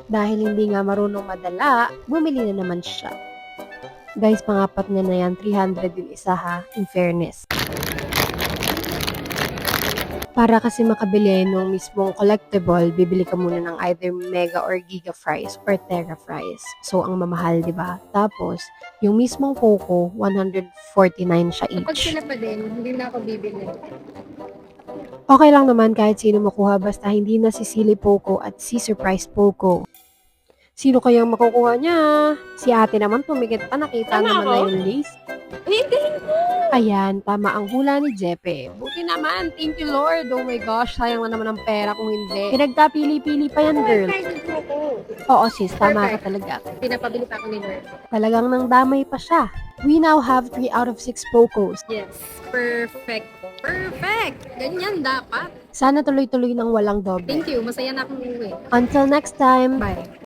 Dahil hindi nga marunong madala, bumili na naman siya. Guys, pangapat niya na yan, 300 yung isa ha, in fairness. Para kasi makabili ng mismong collectible, bibili ka muna ng either mega or giga fries or tera fries. So, ang mamahal, di ba? Tapos, yung mismong Poco, 149 siya Kapag each. sila pa din, hindi na ako bibili. Okay lang naman kahit sino makuha basta hindi na si Silly Poco at si Surprise Poco. Sino kayang makukuha niya? Si ate naman tumigit pa, nakita Tama naman ako? na yung list. Hindi! Ayan, tama ang hula ni Jepe. Buti naman, thank you Lord. Oh my gosh, sayang na naman ang pera kung hindi. Pinagkapili-pili pa yan, girl. Ko. Oo sis, tama ka Perfect. talaga. Pinapabili pa ako ni Lord. Talagang nang damay pa siya. We now have 3 out of 6 Pocos. Yes. Perfect. Perfect! Ganyan dapat. Sana tuloy-tuloy nang walang doble. Thank you. Masaya na akong uwi. Until next time! Bye.